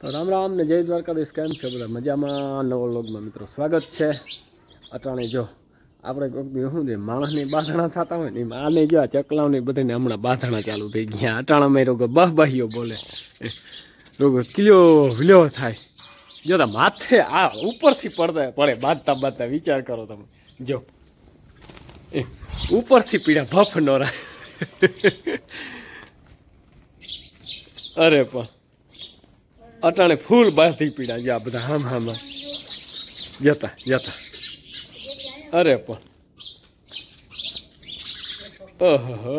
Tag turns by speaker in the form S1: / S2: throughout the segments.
S1: તો રામ રામ ને જય દ્વારકાધીશ. કેમ છો બધા? મજામાં? નવો વ્લોગમાં મિત્રો સ્વાગત છે. અટાણે જો આપણે કોઈક શું છે માણસની બાંધણા થતા હોય ને આને જો આ ચકલાઓની બધાને હમણાં બાંધણા ચાલુ થઈ ગયા. અટાણામાં રોગો બાહીઓ બોલે, રોગો કિલ્યો વિલ્યો થાય. જો તા માથે આ ઉપરથી પડે બાંધતા વિચાર કરો તમે. જો ઉપરથી પીડા ભફ નો રહે. અરે પણ અટાણે ફૂલ બાંધી પીડા જા બધા હામાં જતા અરે પણ ઓહો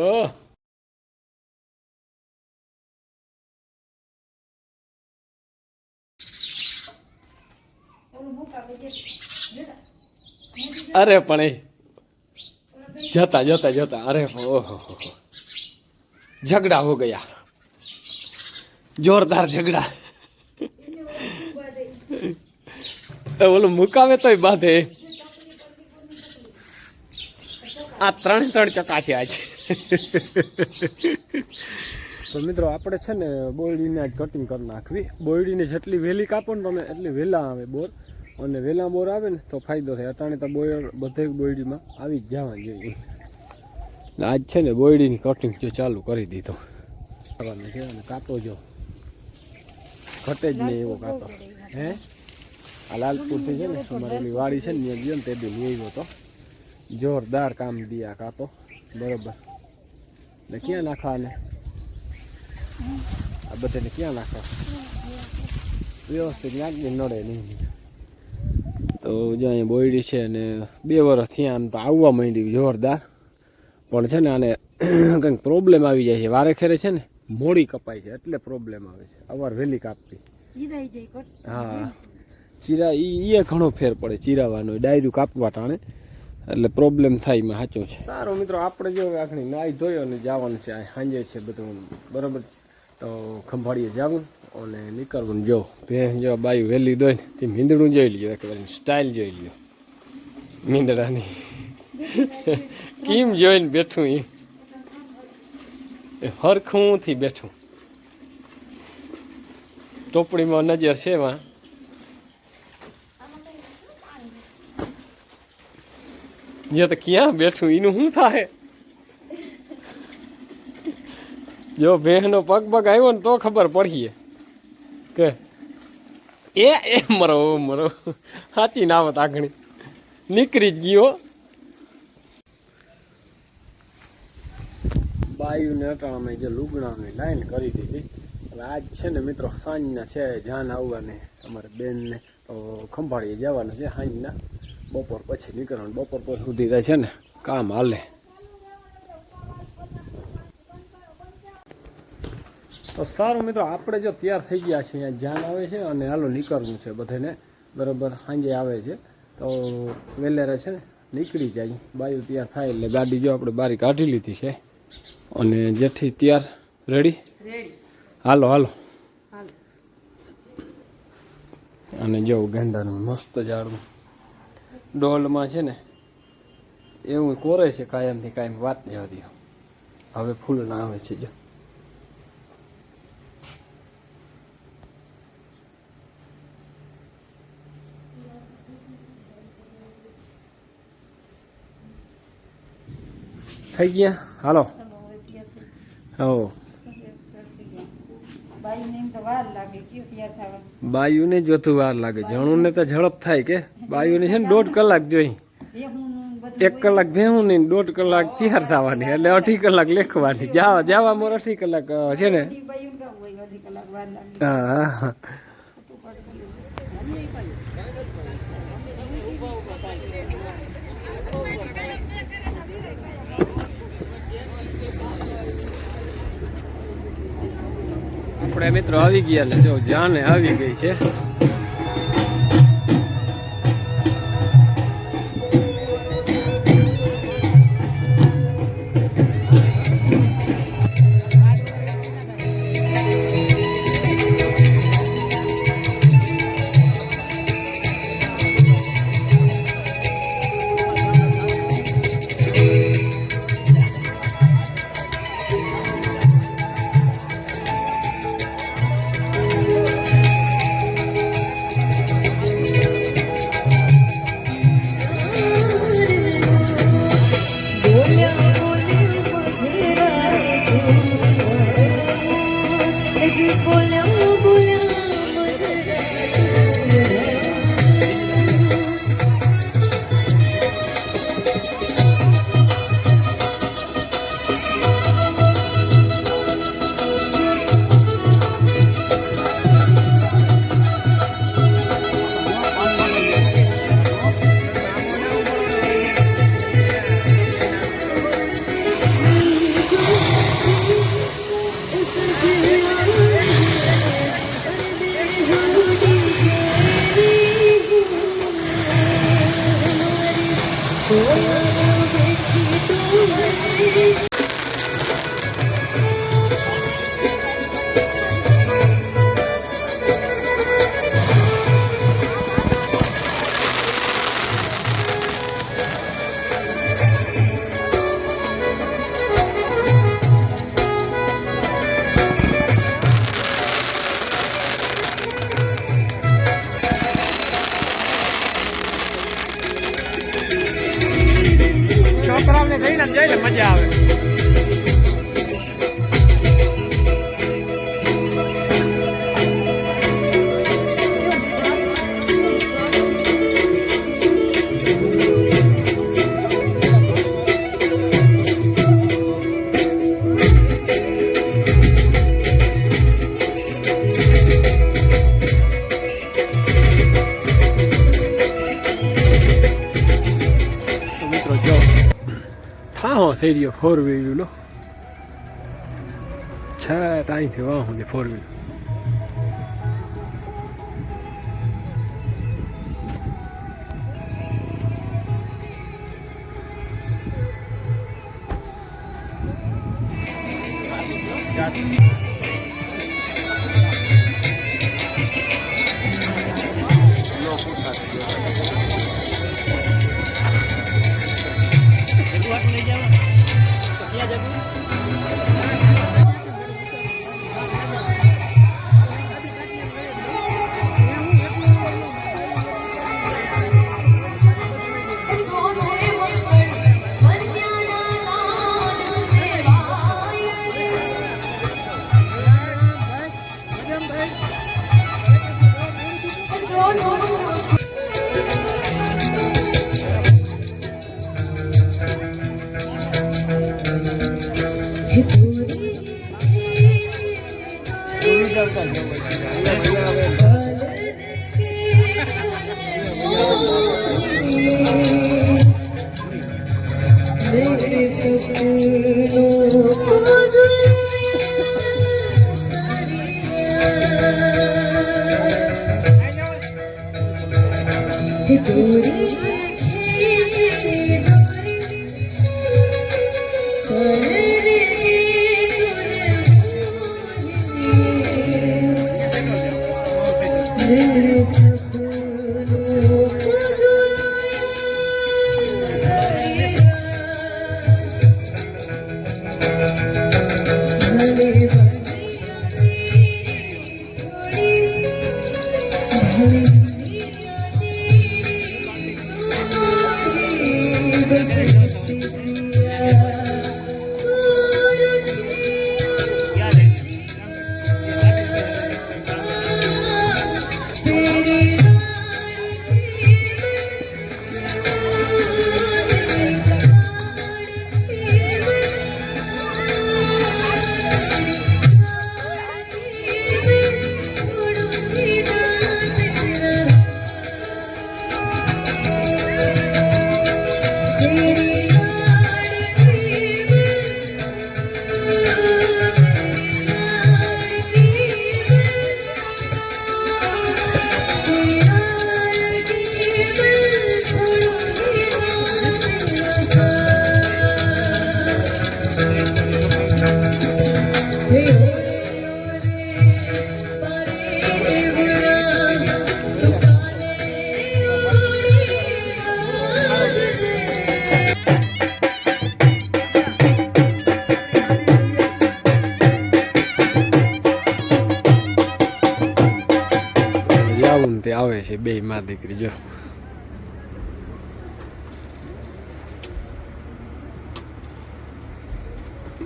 S1: અરે પણ એ જતા અરે ઓહો झगड़ा हो गया, जोरदार झगड़ा. ઓલું મુકાવે તોય બાંધે. આ ત્રણ ચકા છે આજે. તો મિત્રો આપણે છે ને બોયડીને આજ કટિંગ કરી નાખવી. બોયડીને જેટલી વહેલી કાપો ને તમે એટલી વહેલા આવે બોર, અને વહેલા બોર આવે ને તો ફાયદો થાય. અટાણે તો બોયર બધે બોયડીમાં આવી જ જવા જોઈએ. આજ છે ને બોયડીની કટિંગ જો ચાલુ કરી દીધો. કાંટો જો ઘટે જ નહીં એવો કાંટો. હે આ લાલપુરથી છે ને અમારી વાડી છે ને ત્યાં ગયો ને તે બી લઈ ગયો તો જોરદાર કામ દિયા કાંટો. બરોબર ને ક્યાં નાખવા ને આ બધાને ક્યાં નાખવા વ્યવસ્થિત નાખી નડે નહીં. તો જો અહીંયા બોયડી છે અને 2 વર્ષ થયા આમ તો આવવા માંડી જોરદાર. પણ છે ને આને કંઈક પ્રોબ્લેમ આવી જાય છે. વારે ખેરે છે ને મોડી કપાય છે એટલે પ્રોબ્લેમ આવે છે. અવાર વહેલી કાપવી. હા ચીરા એ ઘણો ફેર પડે ચીરાવાનો, ડાયરું કાપવા ટાણે એટલે પ્રોબ્લેમ થાય એમાં. સાચો છે. સારું મિત્રો, આપણે જો આખણી નાહી ધોયો અને જવાનું છે. સાંજે છે બધું બરાબર. તો ખંભાળીએ જવું અને નીકળવું. જો ભેં જો બાયું વહેલી દોય ને તે મીંદડું જોઈ લ્યો, એક સ્ટાઇલ જોઈ લ્યો મીંદડાની. કેમ જોઈને બેઠું એ હરખુંથી બેઠું. ટોપડીમાં નજર છે એમાં. જે તો ક્યાં બેઠું એનું શું થાય? જો ભેંનો પગ આવ્યો ને તો ખબર પડીએ કે એ મરો સાચી નાવત આગણી નીકળી જ ગયો. બાયુને અટાણામાં જે લુગડાની લાઈન કરી દીધી. હવે આજ છે ને મિત્રો સાંજના છે જાન આવવાને અમારે બેનને તો ખંભાળીએ જવાના છે. સાંજના બપોર પછી નીકળવાનું. બપોર પર સુધી છે ને કામ હાલે. તો સારું મિત્રો, આપણે જો તૈયાર થઈ ગયા છે, અહીંયા જાન આવે છે અને હાલો નીકળવું છે બધાને. બરાબર સાંજે આવે છે તો વેલેરે છે ને નીકળી જાય. બાયુ તૈયાર થાય એટલે ગાડી જો આપણે બારી કાઢી લીધી છે અને જેથી તૈયાર રેડી. હાલો અને જો ગેંડાનું મસ્ત ઝાડવું ડોલમાં છે ને એવું કોરે છે કાયમથી કાયમ. વાત નહીં હતી. હવે ફૂલ ના આવે છે. જો થઈ ગયા. હાલો હો બાયુને જ વધુ વાર લાગે. જણું ને તો ઝડપ થાય કે બાયુને છે ને 1.5 કલાક જોઈ. 1 કલાક ભેહું નહીં 1.5 કલાક તૈયાર થવાની એટલે 2.5 કલાક લેખવાની. જવા મોર 2.5 કલાક છે ને. હા આપણે મિત્રો આવી ગયા ને જો જાને આવી ગઈ છે. છોકરાઓને થઈને જઈને મજા આવે. મિત્રો જો ઠાહો થઈ રહ્યો 4 વ્હીલનો છે ટાઈમથી વાહ સુધી 4 વ્હીલ. તે આવે છે બે માં દીકરી જો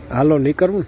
S1: હાલો નીકળવું